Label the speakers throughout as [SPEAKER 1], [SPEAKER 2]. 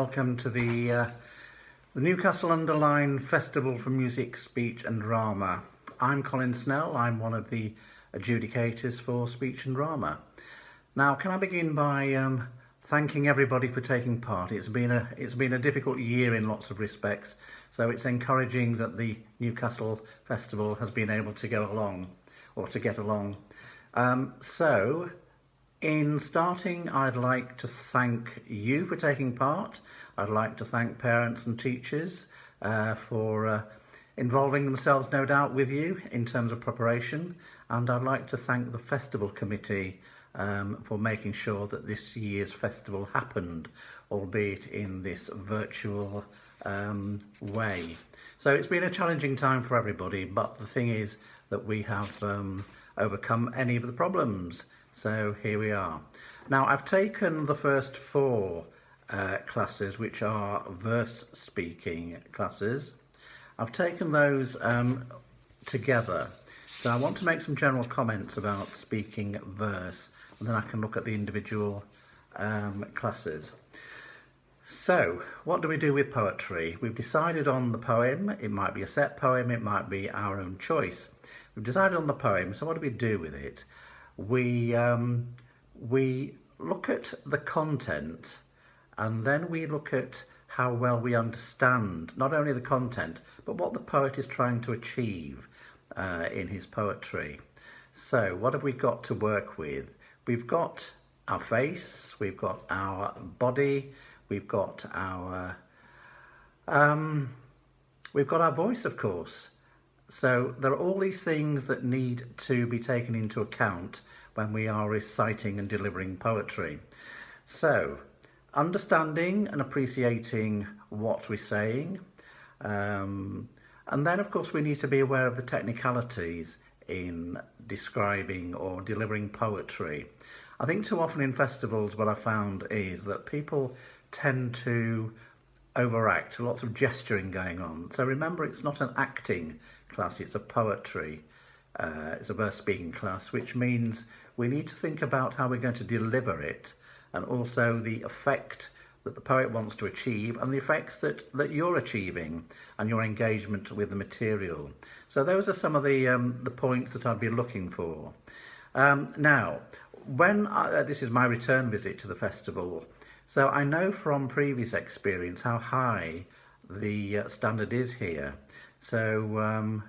[SPEAKER 1] welcome to the Newcastle-under-Lyme Festival for Music, Speech and Drama. I'm Colin Snell. I'm one of the adjudicators for speech and drama. Now, can I begin by thanking everybody for taking part? It's been a difficult year in lots of respects, so it's encouraging that the Newcastle Festival has been able to go along, or to get along. In starting, I'd like to thank you for taking part. I'd like to thank parents and teachers for involving themselves, no doubt, with you in terms of preparation. And I'd like to thank the festival committee for making sure that this year's festival happened, albeit in this virtual way. So it's been a challenging time for everybody, but the thing is that we have overcome any of the problems. So here we are. Now, I've taken the first four classes, which are verse speaking classes. I've taken those together. So I want to make some general comments about speaking verse, and then I can look at the individual classes. So, what do we do with poetry? We've decided on the poem. It might be a set poem, it might be our own choice. We've decided on the poem, so what do we do with it? We look at the content, and then we look at how well we understand not only the content, but what the poet is trying to achieve in his poetry. So what have we got to work with? We've got our face, we've got our body, we've got our voice, of course. So there are all these things that need to be taken into account when we are reciting and delivering poetry. So, understanding and appreciating what we're saying. And then, of course, we need to be aware of the technicalities in describing or delivering poetry. I think too often in festivals what I found is that people tend to overact, lots of gesturing going on. So remember, it's not an acting class, it's a poetry, it's a verse speaking class, which means we need to think about how we're going to deliver it, and also the effect that the poet wants to achieve and the effects that you're achieving and your engagement with the material. So those are some of the points that I'd be looking for. Now, when this is my return visit to the festival, so I know from previous experience how high the standard is here. So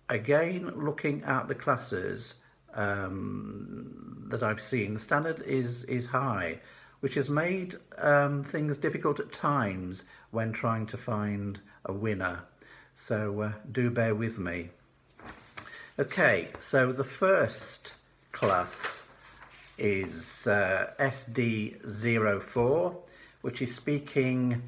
[SPEAKER 1] again, looking at the classes that I've seen, the standard is high, which has made things difficult at times when trying to find a winner. So do bear with me. Okay, so the first class is SD04, which is speaking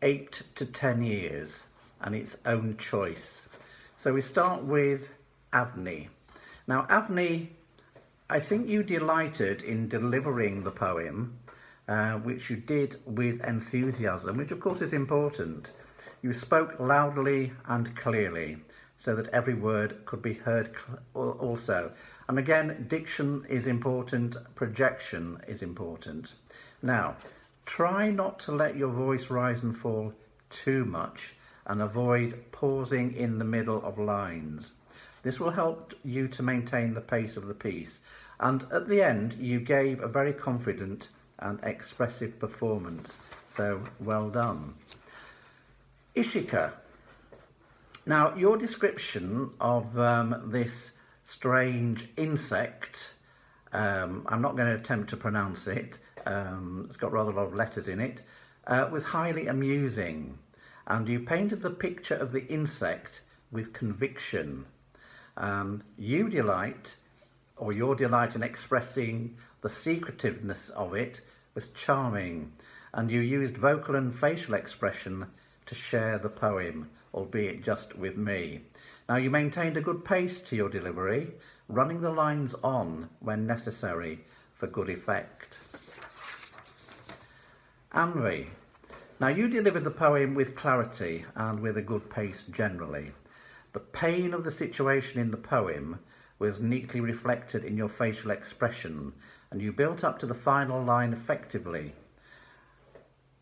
[SPEAKER 1] 8 to 10 years and its own choice. So we start with Avni. Now, Avni, I think you delighted in delivering the poem, which you did with enthusiasm, which of course is important. You spoke loudly and clearly, so that every word could be heard also. And again, diction is important, projection is important. Now, try not to let your voice rise and fall too much, and avoid pausing in the middle of lines. This will help you to maintain the pace of the piece. And at the end, you gave a very confident and expressive performance. So well done. Ishika. Now, your description of this strange insect, I'm not going to attempt to pronounce it, it's got rather a lot of letters in it, was highly amusing. And you painted the picture of the insect with conviction. Your delight in expressing the secretiveness of it was charming, and you used vocal and facial expression to share the poem, albeit just with me. Now, you maintained a good pace to your delivery, running the lines on when necessary for good effect. Anri. Now, you delivered the poem with clarity and with a good pace generally. The pain of the situation in the poem was neatly reflected in your facial expression, and you built up to the final line effectively.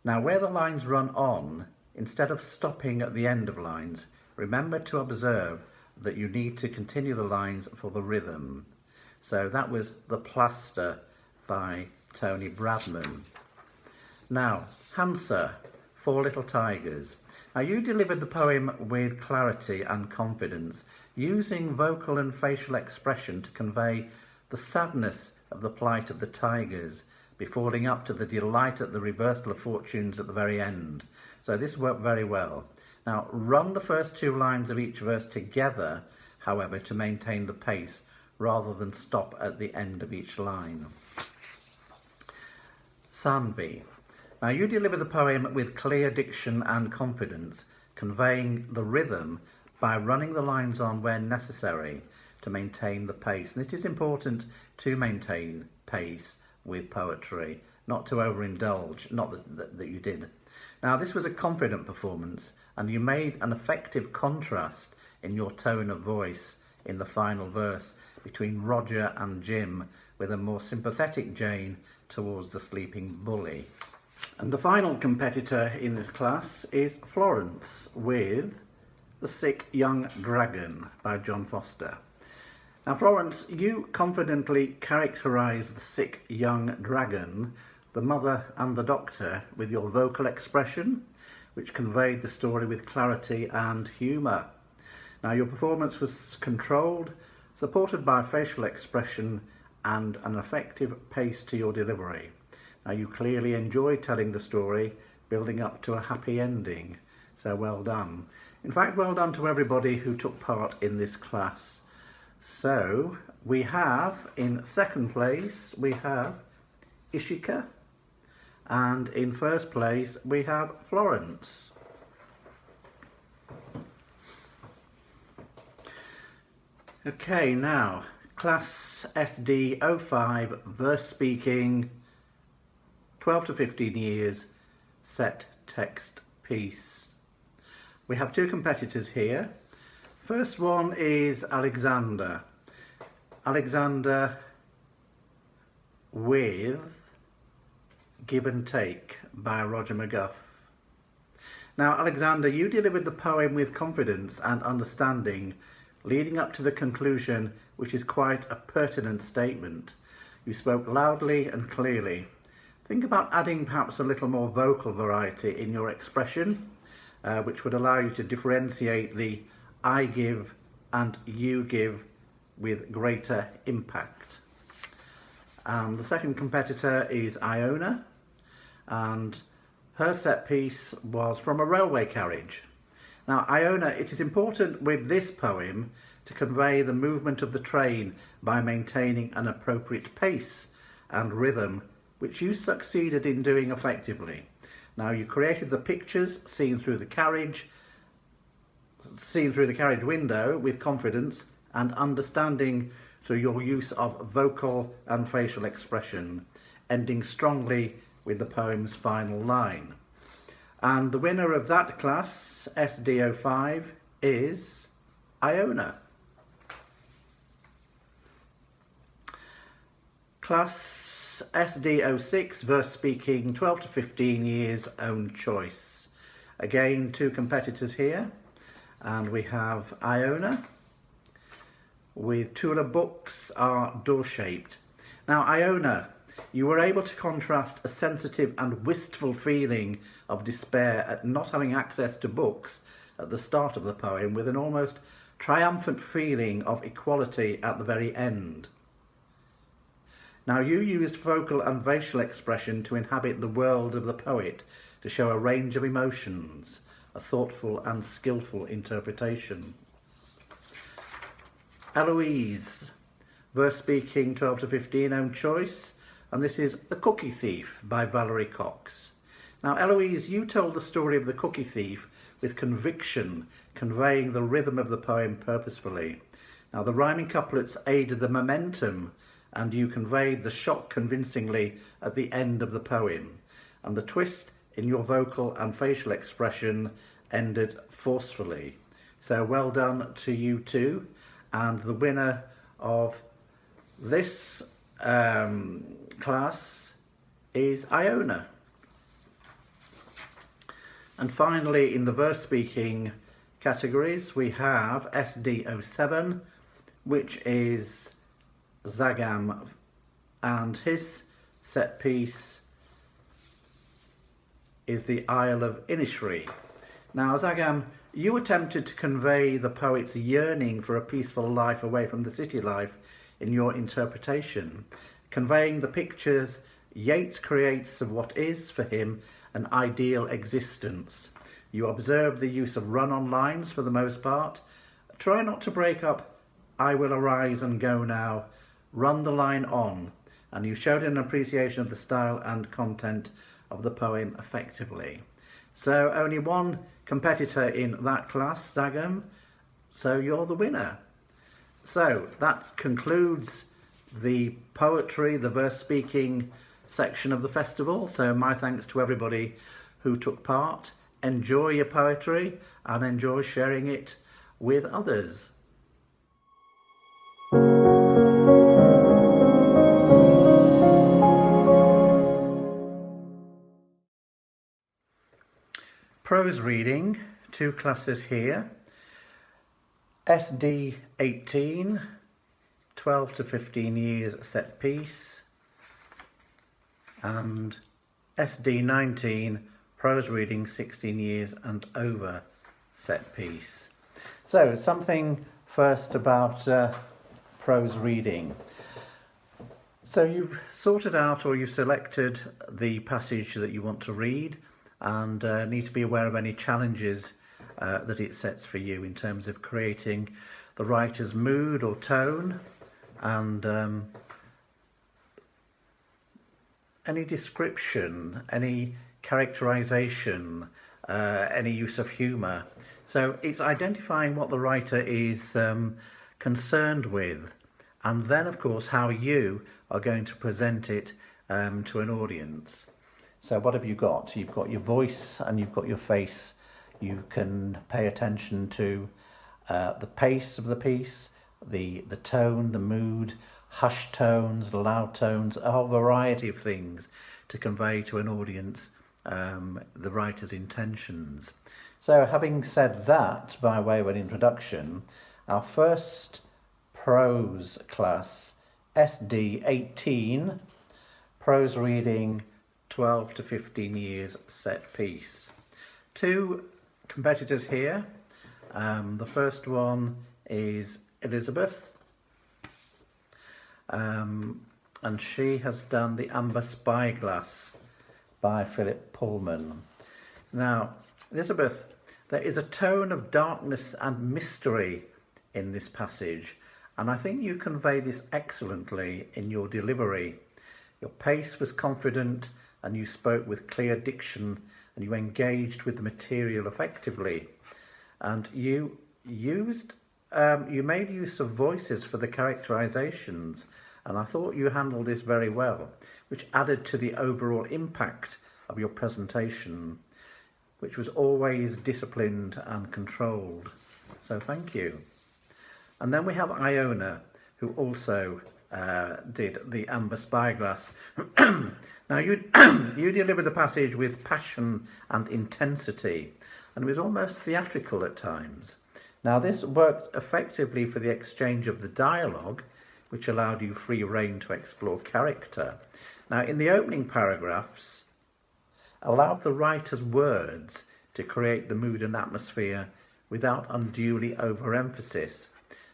[SPEAKER 1] Now where the lines run on, instead of stopping at the end of lines, remember to observe that you need to continue the lines for the rhythm. So that was The Plaster by Tony Bradman. Now, Hansa, Four Little Tigers. Now you delivered the poem with clarity and confidence, using vocal and facial expression to convey the sadness of the plight of the tigers before leading up to the delight at the reversal of fortunes at the very end. So this worked very well. Now run the first two lines of each verse together, however, to maintain the pace rather than stop at the end of each line. Sanvi. Now you deliver the poem with clear diction and confidence, conveying the rhythm by running the lines on where necessary to maintain the pace. And it is important to maintain pace with poetry, not to overindulge, not that you did. Now this was a confident performance, and you made an effective contrast in your tone of voice in the final verse between Roger and Jim, with a more sympathetic Jane towards the sleeping bully. And the final competitor in this class is Florence with The Sick Young Dragon by John Foster. Now Florence, you confidently characterise the sick young dragon, the mother and the doctor, with your vocal expression, which conveyed the story with clarity and humour. Now your performance was controlled, supported by facial expression and an effective pace to your delivery. Now you clearly enjoyed telling the story, building up to a happy ending. So well done. In fact, well done to everybody who took part in this class. So we have, in second place, we have Ishika, and in first place we have Florence. Okay, now class SD 05, verse speaking, 12 to 15 years, set text piece. We have two competitors here. First one is Alexander. Alexander with Give and Take by Roger McGuff. Now Alexander, you delivered the poem with confidence and understanding, leading up to the conclusion, which is quite a pertinent statement. You spoke loudly and clearly. Think about adding perhaps a little more vocal variety in your expression, which would allow you to differentiate the I give and you give with greater impact. The second competitor is Iona, and her set piece was from a railway carriage. Now Iona, it is important with this poem to convey the movement of the train by maintaining an appropriate pace and rhythm, which you succeeded in doing effectively. Now you created the pictures seen through the carriage window with confidence and understanding through your use of vocal and facial expression, ending strongly with the poem's final line. And the winner of that class, SD05, is Iona. Class SD06, verse speaking, 12 to 15 years, own choice. Again, two competitors here, and we have Iona with Tula books are door-shaped. Now Iona, you were able to contrast a sensitive and wistful feeling of despair at not having access to books at the start of the poem with an almost triumphant feeling of equality at the very end. Now you used vocal and facial expression to inhabit the world of the poet, to show a range of emotions, a thoughtful and skillful interpretation. Eloise, verse speaking, 12 to 15, own choice, and this is The Cookie Thief by Valerie Cox. Now Eloise, you told the story of the cookie thief with conviction, conveying the rhythm of the poem purposefully. Now the rhyming couplets aided the momentum, and you conveyed the shock convincingly at the end of the poem, and the twist in your vocal and facial expression ended forcefully. So well done to you too, and the winner of this class is Iona. And finally, in the verse speaking categories, we have SD07, which is Zagam, and his set piece is the Isle of Innisfree. Now, Zagam, you attempted to convey the poet's yearning for a peaceful life away from the city life in your interpretation, conveying the pictures Yeats creates of what is, for him, an ideal existence. You observe the use of run-on lines for the most part. Try not to break up "I will arise and go now." Run the line on, and you showed an appreciation of the style and content of the poem effectively. So only one competitor in that class, Zagam, so you're the winner. So that concludes the poetry, the verse speaking section of the festival. So my thanks to everybody who took part. Enjoy your poetry and enjoy sharing it with others. Prose reading, two classes here. SD 18, 12 to 15 years set piece, and SD 19, prose reading 16 years and over set piece. So something first about prose reading. So you've sorted out, or you've selected the passage that you want to read, and need to be aware of any challenges that it sets for you in terms of creating the writer's mood or tone, and any description, any characterization, any use of humour. So it's identifying what the writer is concerned with, and then of course how you are going to present it to an audience. So what have you got? You've got your voice and you've got your face. You can pay attention to the pace of the piece, the tone, the mood, hushed tones, loud tones, a whole variety of things to convey to an audience the writer's intentions. So having said that, by way of an introduction, our first prose class, SD 18, prose reading 12 to 15 years set piece. Two competitors here. The first one is Elizabeth, and she has done the Amber Spyglass by Philip Pullman. Now, Elizabeth, there is a tone of darkness and mystery in this passage, and I think you convey this excellently in your delivery. Your pace was confident, and you spoke with clear diction, and you engaged with the material effectively. And you made use of voices for the characterizations, and I thought you handled this very well, which added to the overall impact of your presentation, which was always disciplined and controlled. So thank you. And then we have Iona, who also did the Amber Spyglass. Now you delivered the passage with passion and intensity, and it was almost theatrical at times. Now this worked effectively for the exchange of the dialogue, which allowed you free rein to explore character. Now in the opening paragraphs, allow the writer's words to create the mood and atmosphere without unduly overemphasis.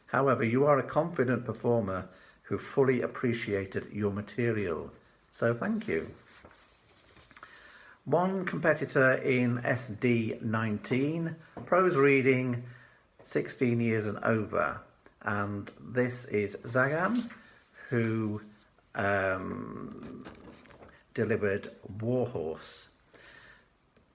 [SPEAKER 1] However, you are a confident performer who fully appreciated your material. So thank you. One competitor in SD 19, prose reading 16 years and over. And this is Zagam, who delivered Warhorse.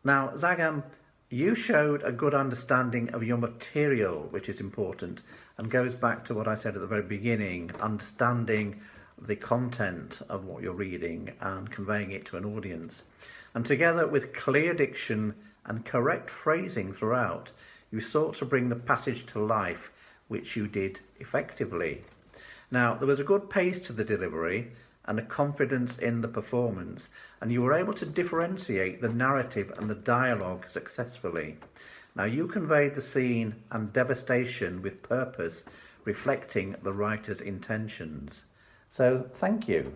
[SPEAKER 1] Now, Zagam, you showed a good understanding of your material, which is important, and goes back to what I said at the very beginning, understanding the content of what you're reading and conveying it to an audience. And together with clear diction and correct phrasing throughout, you sought to bring the passage to life, which you did effectively. Now, there was a good pace to the delivery, and a confidence in the performance, and you were able to differentiate the narrative and the dialogue successfully. Now, you conveyed the scene and devastation with purpose, reflecting the writer's intentions. So, thank you.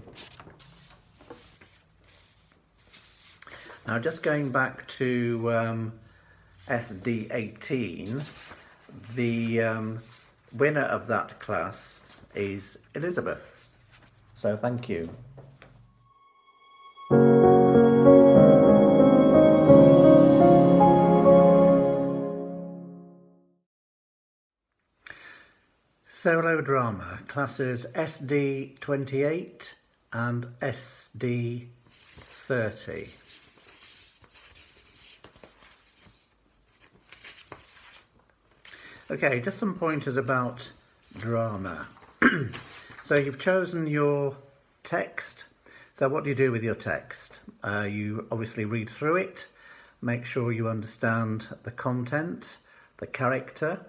[SPEAKER 1] Now, just going back to SD18, the winner of that class is Elizabeth. So, thank you. Solo drama, classes SD28 and SD30. Okay, just some pointers about drama. So you've chosen your text. So what do you do with your text? You obviously read through it, make sure you understand the content, the character.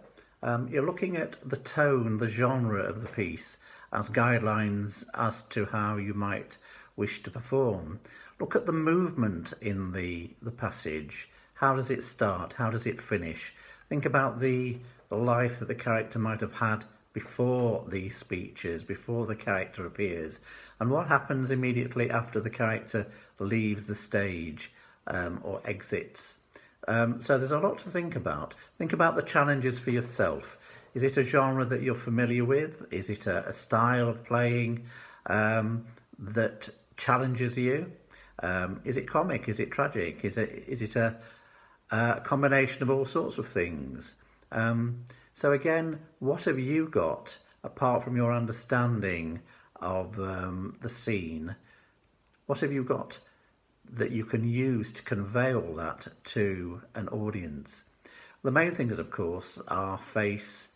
[SPEAKER 1] You're looking at the tone, the genre of the piece as guidelines as to how you might wish to perform. Look at the movement in the passage. How does it start? How does it finish? Think about the life that the character might have had before these speeches, before the character appears, and what happens immediately after the character leaves the stage or exits. So there's a lot to think about. Think about the challenges for yourself. Is it a genre that you're familiar with? Is it a style of playing that challenges you? Is it comic? Is it tragic? Is it a combination of all sorts of things? So again, what have you got apart from your understanding of the scene? What have you got that you can use to convey all that to an audience? The main things, of course, are face,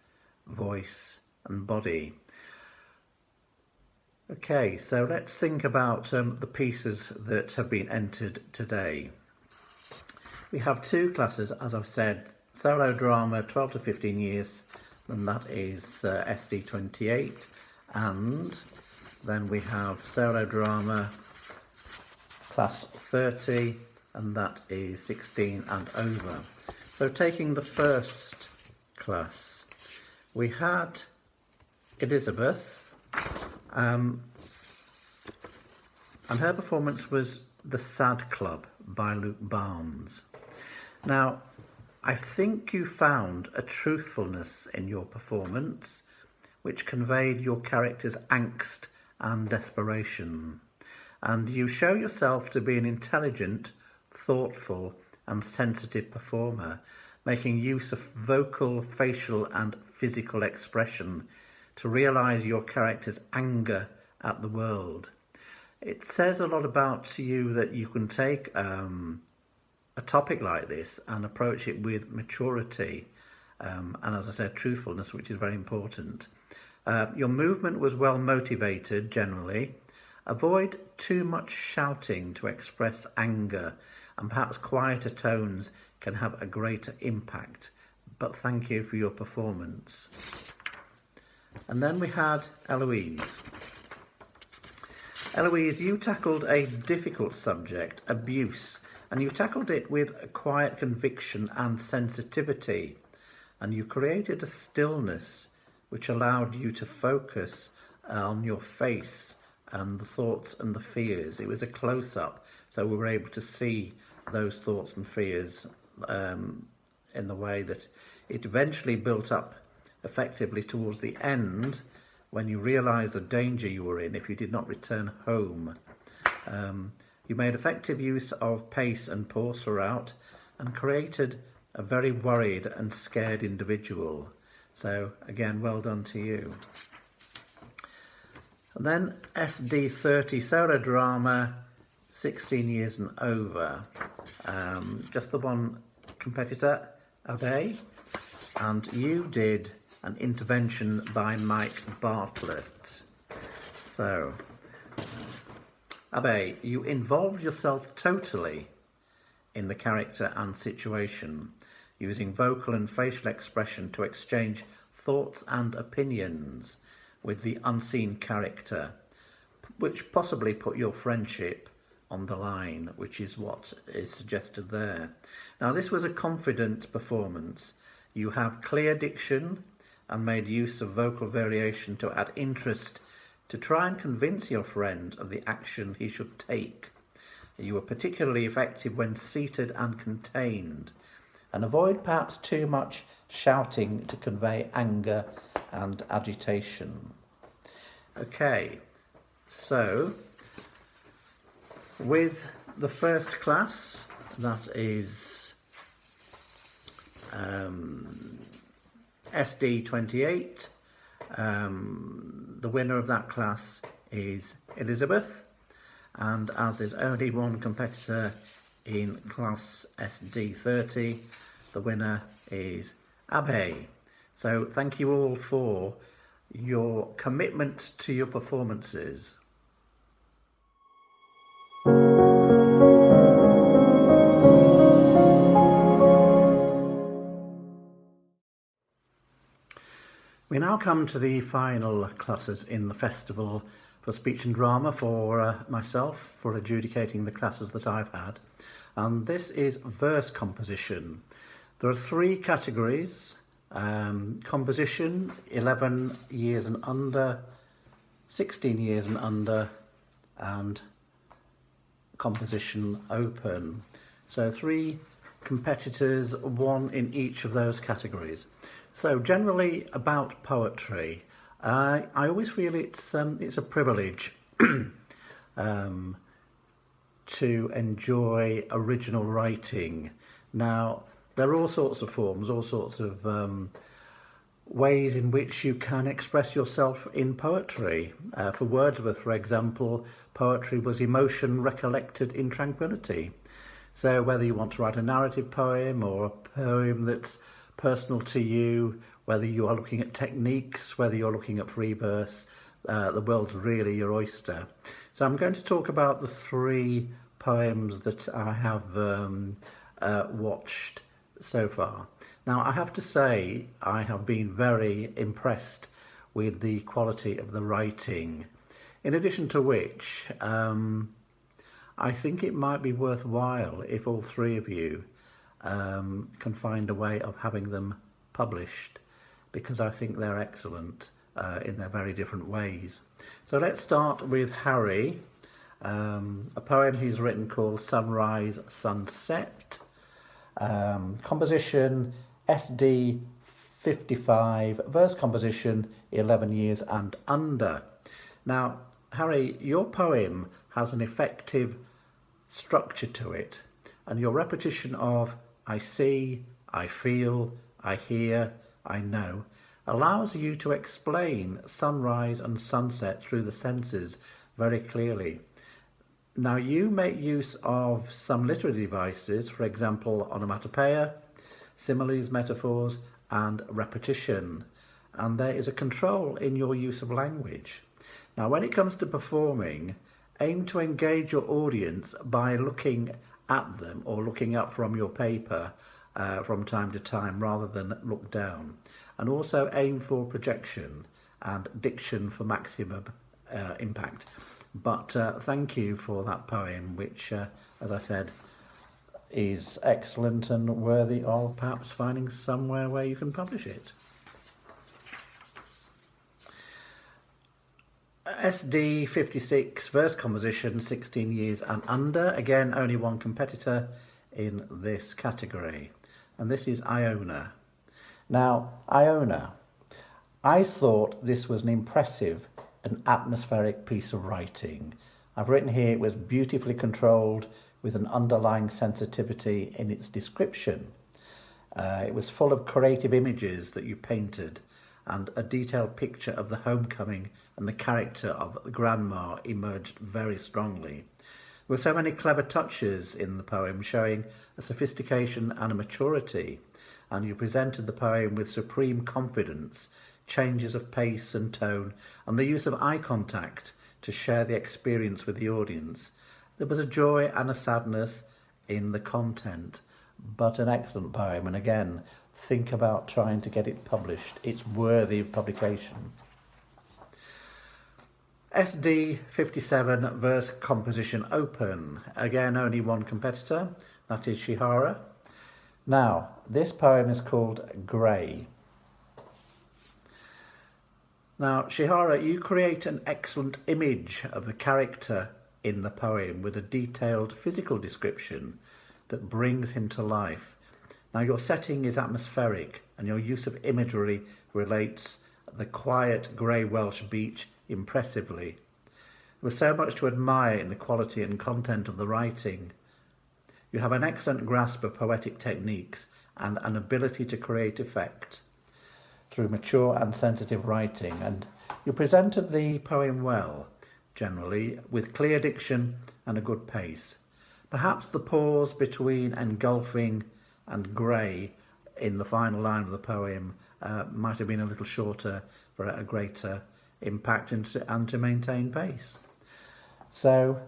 [SPEAKER 1] voice and body. Okay, so let's think about the pieces that have been entered today. We have two classes, as I've said, solo drama 12 to 15 years, and that is SD28, and then we have solo drama class 30, and that is 16 and over. So taking the first class, we had Elizabeth, and her performance was The Sad Club by Luke Barnes. Now, I think you found a truthfulness in your performance which conveyed your character's angst and desperation. And you show yourself to be an intelligent, thoughtful and sensitive performer, making use of vocal, facial and physical expression to realise your character's anger at the world. It says a lot about you that you can take a topic like this and approach it with maturity and, as I said, truthfulness, which is very important. Your movement was well motivated generally. Avoid too much shouting to express anger, and perhaps quieter tones can have a greater impact. But thank you for your performance. And then we had Eloise. Eloise, you tackled a difficult subject, abuse, and you tackled it with a quiet conviction and sensitivity, and you created a stillness which allowed you to focus on your face and the thoughts and the fears. It was a close-up, so we were able to see those thoughts and fears in the way that it eventually built up effectively towards the end, when you realised the danger you were in if you did not return home. You made effective use of pace and pause throughout and created a very worried and scared individual. So again, well done to you. And then SD30, solo drama, 16 years and over. Just the one competitor, Abe, and you did an intervention by Mike Bartlett. So, Abe, you involved yourself totally in the character and situation, using vocal and facial expression to exchange thoughts and opinions with the unseen character. which possibly put your friendship on the line, which is what is suggested there. Now, this was a confident performance. You have clear diction and made use of vocal variation to add interest to try and convince your friend of the action he should take. You were particularly effective when seated and contained, and avoid perhaps too much shouting to convey anger and agitation. Okay, so with the first class, that is SD 28, the winner of that class is Elizabeth, and as there's only one competitor in class SD 30, the winner is Abhay. So thank you all for your commitment to your performances. We now come to the final classes in the Festival for Speech and Drama for myself, for adjudicating the classes that I've had. And this is verse composition. There are 3 categories: composition, 11 years and under, 16 years and under, and composition open. So 3 competitors, 1 in each of those categories. So generally about poetry, I always feel it's a privilege to enjoy original writing. Now, there are all sorts of forms, all sorts of ways in which you can express yourself in poetry. For Wordsworth, for example, poetry was emotion recollected in tranquility. So whether you want to write a narrative poem or a poem that's personal to you, whether you are looking at techniques, whether you're looking at free verse, the world's really your oyster. So I'm going to talk about the 3 poems that I have watched so far. Now, I have to say I have been very impressed with the quality of the writing, in addition to which I think it might be worthwhile if all 3 of you can find a way of having them published, because I think they're excellent in their very different ways. So let's start with Harry, a poem he's written called Sunrise Sunset. Composition SD 55, verse composition 11 years and under. Now, Harry, your poem has an effective structure to it, and your repetition of I see, I feel, I hear, I know allows you to explain sunrise and sunset through the senses very clearly. Now, you make use of some literary devices, for example, onomatopoeia, similes, metaphors, and repetition, and there is a control in your use of language. Now, when it comes to performing, aim to engage your audience by looking at them or looking up from your paper from time to time rather than look down, and also aim for projection and diction for maximum impact. But thank you for that poem, which, as I said, is excellent and worthy of perhaps finding somewhere where you can publish it. SD 56, verse composition, 16 years and under. Again, only one competitor in this category, and this is Iona. Now, Iona, I thought this was an impressive and atmospheric piece of writing. I've written here it was beautifully controlled with an underlying sensitivity in its description. It was full of creative images that you painted, and a detailed picture of the homecoming and the character of Grandma emerged very strongly. There were so many clever touches in the poem, showing a sophistication and a maturity, and you presented the poem with supreme confidence, changes of pace and tone, and the use of eye contact to share the experience with the audience. There was a joy and a sadness in the content, but an excellent poem, and again, think about trying to get it published. It's worthy of publication. SD 57 verse composition open. Again, only one competitor, that is Shihara. Now, this poem is called Grey. Now, Shihara, you create an excellent image of the character in the poem with a detailed physical description that brings him to life. Now, your setting is atmospheric and your use of imagery relates the quiet grey Welsh beach impressively. There was so much to admire in the quality and content of the writing. You have an excellent grasp of poetic techniques and an ability to create effect through mature and sensitive writing, and you presented the poem well, generally, with clear diction and a good pace. Perhaps the pause between engulfing and grey in the final line of the poem might have been a little shorter for a greater impact and to maintain pace. So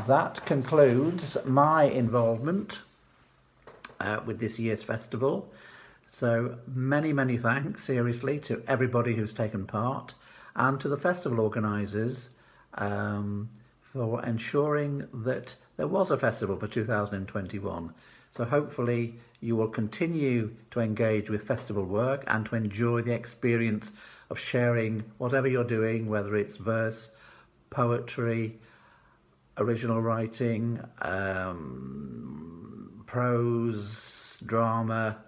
[SPEAKER 1] that concludes my involvement with this year's festival. So many thanks, seriously, to everybody who's taken part and to the festival organisers for ensuring that there was a festival for 2021. So hopefully you will continue to engage with festival work and to enjoy the experience of sharing whatever you're doing, whether it's verse, poetry, original writing, prose, drama.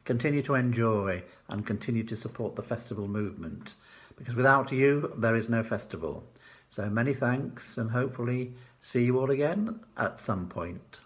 [SPEAKER 1] Continue to enjoy and continue to support the festival movement, because without you there is no festival. So many thanks, and hopefully see you all again at some point.